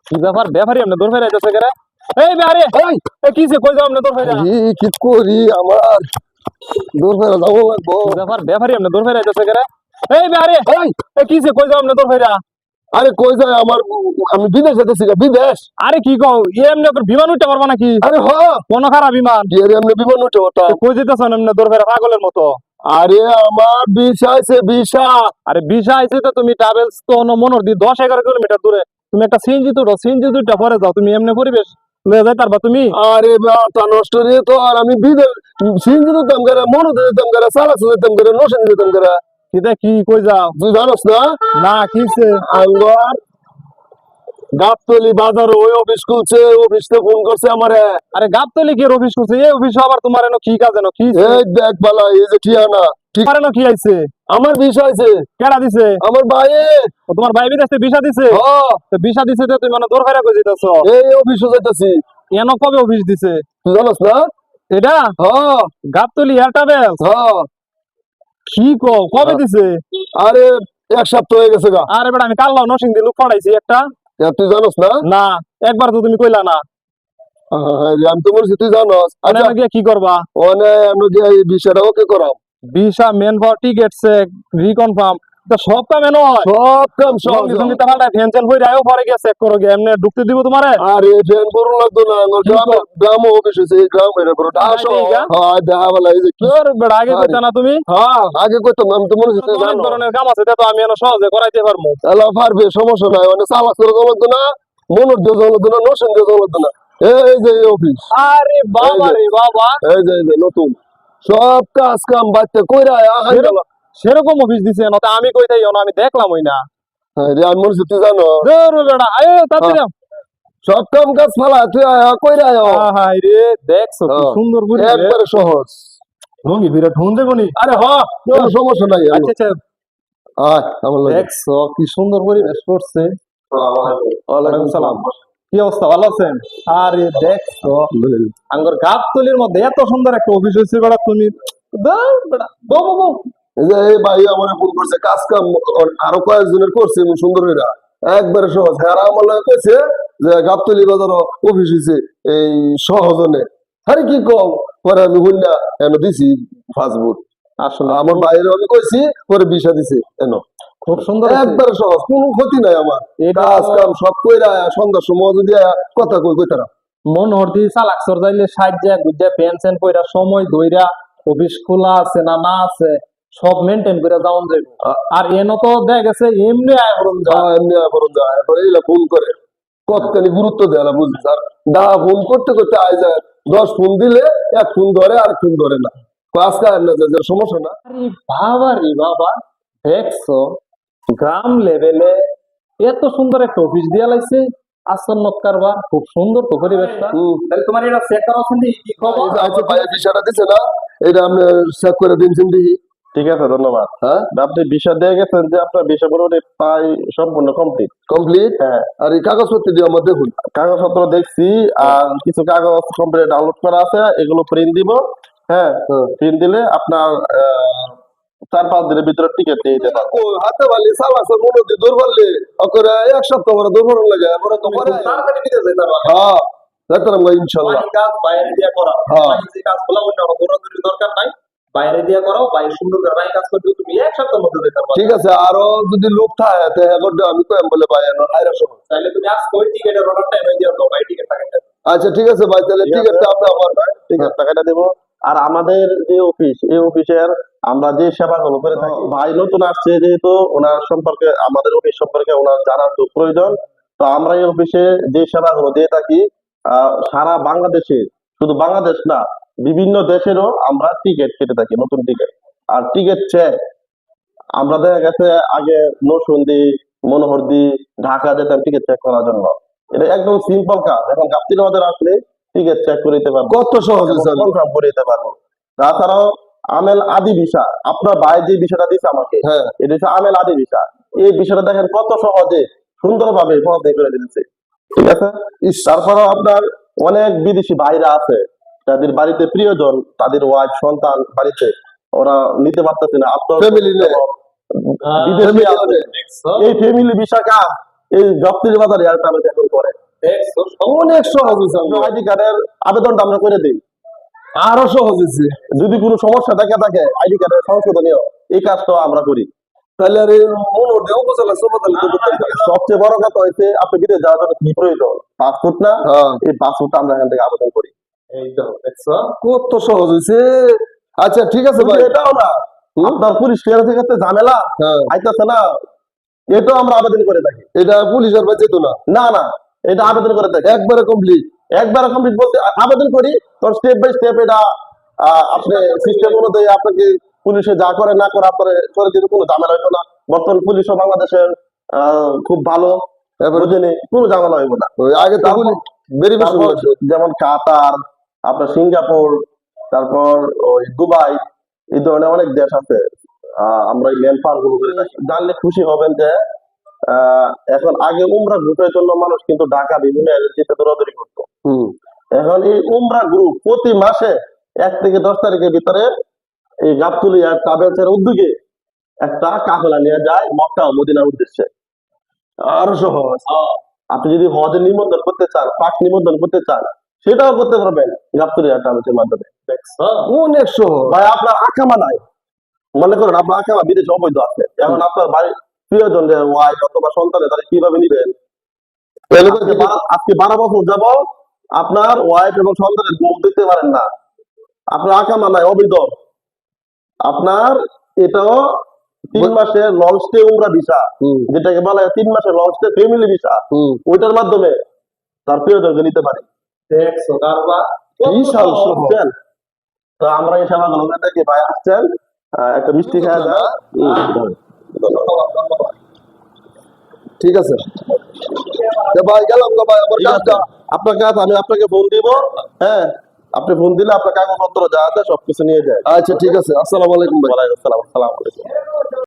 কি ব্যাপার ব্যাপারই আপনি দৌড় ফেরাইতেছে কেরে? এই বেহারে এই কিছে কই যাও আপনি দৌড় ফেরা? কি করি আমার দৌড় ফেরা যাবো লাগবো। কি ব্যাপার ব্যাপারই আপনি দৌড় ফেরাইতেছে কেরে? এই বেহারে এই কিছে কই যাও আপনি দৌড় ফেরা? আরে কই যায় আমার, আমি বিদেশ যেতেছি বিদেশ। আরে কি কও এমনি বিমান উঠতে পারবা নাকি? আরে হ কোন খারাপ বিমান? কি রে এমনি বিমান উঠে ওটা? কই যেতেছেন এমনি দৌড় ফেরা পাগলের মতো? আরে আমার ভিসা আছে ভিসা। আরে ভিসা আইছে তো তুমি ট্রাভেলস তো মনোর দি 10-11 কিলোমিটার দূরে তুমি একটা সিএনজি তো সিএনজি দুইটা পরে যাও তুমি এমনি পরিবেশ লয়ে যাই তারপর তুমি। আরে বাটা নষ্ট রে তো, আর আমি বিদেশ সিনজি দিতাম করে, মনো দিতাম করে, সালাস দিতাম করে, নশন দিতাম করে। কি কই যাও? তুই জানোস না? না কিছে? আঙ্গর গাবতলি বাজার ওই অফিস খুলছে, অফিস থেকে ফোন করছে আমারে। আরে গাবতলি কি অফিস করছে? এই অফিস আবার তোমার এনো কি কাজ এনো কি? এই দেখ বালা, এই যে ঠিয়ানা ঠিক তোমার এনো কি আইছে? আমার ভিসা আছে। কেডা দিছে? আমার ভাইয়ে। ও তোমার ভাই বিদেশ থেকে ভিসা দিছে? হ্যাঁ তো ভিসা দিছে তো তুমি মানে দৌড় ফেরা কই যাইতাছো? এই অফিসে যাইতাছি। এনো কবে অফিস দিছে? তুই জানোস না? এটা হ্যাঁ গাবতলি এয়ার ট্রাভেলস? হ্যাঁ। কি কও কবে দিছে? আরে এক সপ্তাহ হয়ে গেছে গা। আরে বেটা আমি কাল্লাও নরসিং দি লোক পাঠাইছি একটা। তুই জানোস না? না একবার তো তুমি কইলা না। আমি তো বলছি তুই জানোস। আরে আচ্ছা গিয়ে কি করবা? ওনে আমি গিয়ে এই বিষয়টা ওকে করাম। Visa main for ticket check reconfirm তো সব কাম এনো হয়। সব কাম সব তুমি তো ভাড়া ফ্যানচেল হই রায়ও পরে গিয়ে চেক করো গিয়ে এমনি ঢুকতে দিব তোমারে? আরে ফ্যান করুন লাগতো না, আমার গ্রাম অফিস হয়েছে, এই গ্রাম এর উপর আসো। হ্যাঁ দেখা বলা এই যে কি তোর বেড়া আগে কইতা না তুমি? হ্যাঁ আগে কইতাম, আমি তো মনে হচ্ছে তুই অনেক জানো। ধরনের কাম আছে তো আমি এনো সহজে করাইতে পারবো। তাহলে পারবে, সমস্যা নাই। মানে চালাক করে যাওয়া লাগতো না, মনোর দিয়ে যাওয়া লাগতো না, নসেন দিয়ে যাওয়া লাগতো না। এই যে এই অফিস, আরে বাবা রে বাবা, এই যে নতুন সব কাজ কাম বাচ্চা কইরা আহাই গেল। সেরকম অফিস দিছে না তা আমি কইতাই না, আমি দেখলাম ওই না। রে আমি মনে হচ্ছে তুই জানো। দূর বেড়া আয় তাড়াতাড়ি। সব কাম কাজ ফালা তুই কইরা হাই রে দেখছো কি সুন্দর করে একবারে সহজ। রঙি বিরাট হুন দেবনি। আরে হ্যাঁ কোনো সমস্যা নাই। আচ্ছা আচ্ছা আমার লাগে দেখছো কি সুন্দর পরিবেশ করছে। ওয়ালাইকুম সালাম, কি অবস্থা ভালো আছেন? আরে দেখছো আঙ্গর গাবতলির মধ্যে এত সুন্দর একটা অফিস হয়েছে বেড়া তুমি। বেড়া বউ বউ বউ। এই যে এই ভাই আমার ফোন করছে, কাজ কাম আরো কয়েকজনের করছে এমন সুন্দর এরা একবারে সহজ। হ্যাঁ আমার লাগে কইছে যে গাবতলি বাজার অফিস হয়েছে এই সহজনে। আরে কি কম পরে আমি হইলা এনে দিছি ফাস্টফুড। আসলে আমার বাইরে আমি কইছি, পরে বিষা দিছে এন। খুব সুন্দর একবারে সহজ, কোনো ক্ষতি নাই আমার। কাজ কাম সব কইরা সন্ধ্যার সময় যদি কথা কই তারা মন হরদি চালাক সর যাইলে সাজ্জা গুজ্জা প্যান্ট স্যান্ট পইরা সময় ধইরা অফিস খোলা আছে না না আছে সব মেনটেন করে যাওন যাইব। আর এনো তো দেখা গেছে এমনি আয় করুন যা এমনি বরং যায়, এরপরে এইলা ফোন করে কতখানি গুরুত্ব দেয় না বুঝছিস। আর ফোন করতে করতে আয় যায়, 10 ফোন দিলে 1 ফোন ধরে আর 1 ফোন ধরে না। আজকে আর না যে সমস্যা না। আরে বাবা রে বাবা, দেখছো গ্রাম লেভেলে এত সুন্দর একটা অফিস দিয়া লাইছে। আসন্ন কারবার খুব সুন্দর তো পরিবেশটা। তাহলে তোমার এটা চেক করা আছে কি খবর? আচ্ছা ভাই বিষয়টা দিছে না, এটা আমি চেক করে দিনছেন দেখি। ঠিক আছে ধন্যবাদ। হ্যাঁ আপনি ভিসা দিয়ে গেছেন যে আপনার ভিসা পুরোটি প্রায় সম্পূর্ণ কমপ্লিট। কমপ্লিট। হ্যাঁ আর এই কাগজপত্র দিয়ে আমার দেখুন। কাগজপত্র দেখছি আর কিছু কাগজ কমপ্লিট ডাউনলোড করা আছে, এগুলো প্রিন্ট দিব। হ্যাঁ প্রিন্ট দিলে আপনার 4-5 দিনের ভিতরে টিকিট দিয়ে দিতে পারবো। হাতে ভালি সালাস মনে দিয়ে দৌড় পারলে ওকে 1 সপ্তাহ পরে দৌড় পারলে লাগে পরে তো পরে তাড়াতাড়ি বিদেশ যাইতে পারবা। হ্যাঁ যাইতাম ইনশাআল্লাহ। বাকি কাজ বাইরে দিয়া করা, বাকি কাজগুলো অন্য দৌড়াদৌড়ির দরকার নাই, বাইরে দিয়া করো। বাইরে সুন্দর করে বাইরে কাজ করতে তুমি 1 সপ্তাহের মধ্যে যেতে পারবা। ঠিক আছে, আরো যদি লোক থাকে তাহলে আমি কইম বলে ভাই আইরা সময় তাহলে তুমি আজ কই টিকেটের অর্ডারটা এনে দিও তো ভাই টিকেট টাকাটা। আচ্ছা ঠিক আছে ভাই, তাহলে ঠিক আছে আপনি আমার টিকিট টাকাটা দেবো। আর আমাদের যে অফিস, এই অফিসের আমরা যে সেবাগুলো করে থাকি, ভাই নতুন আসছে যেহেতু ওনার সম্পর্কে, আমাদের অফিস সম্পর্কে ওনার জানার তো প্রয়োজন। তো আমরা এই অফিসে যে সেবাগুলো দিয়ে থাকি সারা বাংলাদেশে, শুধু বাংলাদেশ না বিভিন্ন দেশেরও আমরা টিকিট কেটে থাকি, নতুন টিকিট। আর টিকিট চেক আমরা দেখা গেছে আগে নরসিংদী মনোহরদী ঢাকা যেতাম টিকিট চেক করার জন্য। এটা একদম সিম্পল কাজ। এখন গাবতলী বাজার আসলে টিকিট চেক করে দিতে পারবো, কত সহজ কনফার্ম করে দিতে পারবো। তাছাড়াও আমেল আদি ভিসা, আপনার ভাই যে বিষয়টা দিচ্ছে আমাকে, হ্যাঁ এটা হচ্ছে আমেল আদি ভিসা। এই বিষয়টা দেখেন কত সহজে সুন্দরভাবে পদে করে দিচ্ছে। ঠিক আছে, তারপরেও আপনার অনেক বিদেশি ভাইরা আছে যাদের বাড়িতে প্রিয়জন, তাদের ওয়াইফ সন্তান বাড়িতে, ওরা নিতে পারতেছে না, আপনার ফ্যামিলি বিদেশি আছে। এই ফ্যামিলি ভিসা কাজ এই গাবতলী বাজারে এখন করে। দেখছো অনেক সহজ হয়েছে আমার। আইডি কার্ডের আবেদনটা আমরা করে দিই। আরো সহজ হয়েছে। যদি কোনো সমস্যা থাকে আইডি কার্ডের সংশোধনীয় এই কাজটা আমরা করি। তাহলে আর এই মনোদেহ উপজেলা সভা তাহলে তো করতে পারি। সবচেয়ে বড় কথা হচ্ছে আপনি বিদেশ যাওয়ার জন্য কি প্রয়োজন? পাসপোর্ট না? হ্যাঁ, এই পাসপোর্টটা আমরা এখান থেকে আবেদন করি। এই তো দেখছো কত সহজ হয়েছে। আচ্ছা ঠিক আছে ভাই। শুধু এটাও না, আপনার পুলিশ ক্লিয়ারেন্সের ক্ষেত্রে ঝামেলা হ্যাঁ, আইতাছে না, এটাও আমরা আবেদন করে থাকি। এটা পুলিশের বা যেত না, না না, এটা আবেদন করে থাকি। একবারে কমপ্লিট। একবার কমপ্লিট বলতে আবেদন করি, তোর স্টেপ বাই স্টেপ এটা আপনি সিস্টেম অনুযায়ী আপনাকে পুলিশে যা করে না করে আপনার করে দিতে কোনো ঝামেলা হইতো না। বর্তমান পুলিশও বাংলাদেশের খুব ভালো, এবারে বুঝেনি কোনো ঝামেলা হইব না। ওই আগে তো তারপর- পুলিশ ভেরিফিকেশন তারপর যেমন কাতার, আপনার সিঙ্গাপুর, তারপর ওই দুবাই, এই ধরনের অনেক দেশ আছে। আমরা এই ম্যান পাওয়ার গুলো করে থাকি। জানলে খুশি হবেন যে এখন আগে উমরা গ্রুপের জন্য মানুষ কিন্তু ঢাকা বিভিন্ন এজেন্সিতে দৌড়াদৌড়ি করতো। এখন এই উমরা গ্রুপ প্রতি মাসে 1 থেকে 10 তারিখের ভিতরে এই গাবতলী আর ট্রাভেলসের উদ্যোগে একটা কাফেলা নিয়ে যায় মক্কা ও মদিনার উদ্দেশ্যে। আরো সহজ। আপনি যদি হজে নিবন্ধন করতে চান, পাক নিবন্ধন করতে চান, সেটাও করতে পারবেন গাবতলী আর ট্রাভেলসের মাধ্যমে। দেখছো অনেক সহজ। ভাই আপনার আকামা নাই, মনে করেন আপনার আকামা বিদেশে অবৈধ আছে, এখন আপনার বাড়ির প্রিয়জন যে ওয়াইফ অথবা সন্তানের তাদের কিভাবে নিবেন? তাহলে তো আজকে 12 বছর যাব আপনার ওয়াইফ এবং সন্তানের মুখ দিতে পারেন না, আপনার আকামা নাই, অবৈধ। আপনার এটাও 3 মাসের লং স্টে উমরা ভিসা, যেটাকে বলা হয় 3 মাসের লং স্টে ফ্যামিলি ভিসা, ওইটার মাধ্যমে তার প্রিয়জনকে নিতে পারে। দেখছো কারবা বিশাল সহজ। বুঝছেন? তো আমরা এই সেবাগুলো থেকে ভাই আসছেন, একটা মিষ্টি খাওয়া যায়। ঠিক আছে। তো ভাই গেলাম তো ভাই, আমার ঠিক আছে, কাজটা। আপনার কাজ আমি আপনাকে ফোন দিব। হ্যাঁ, আপনি ফোন দিলে আপনার কাগজপত্র যা আছে সবকিছু নিয়ে যায়। আচ্ছা ঠিক আছে, আসসালামু আলাইকুম ভাই। ওয়ালাইকুম আসসালাম। আসসালামু আলাইকুম।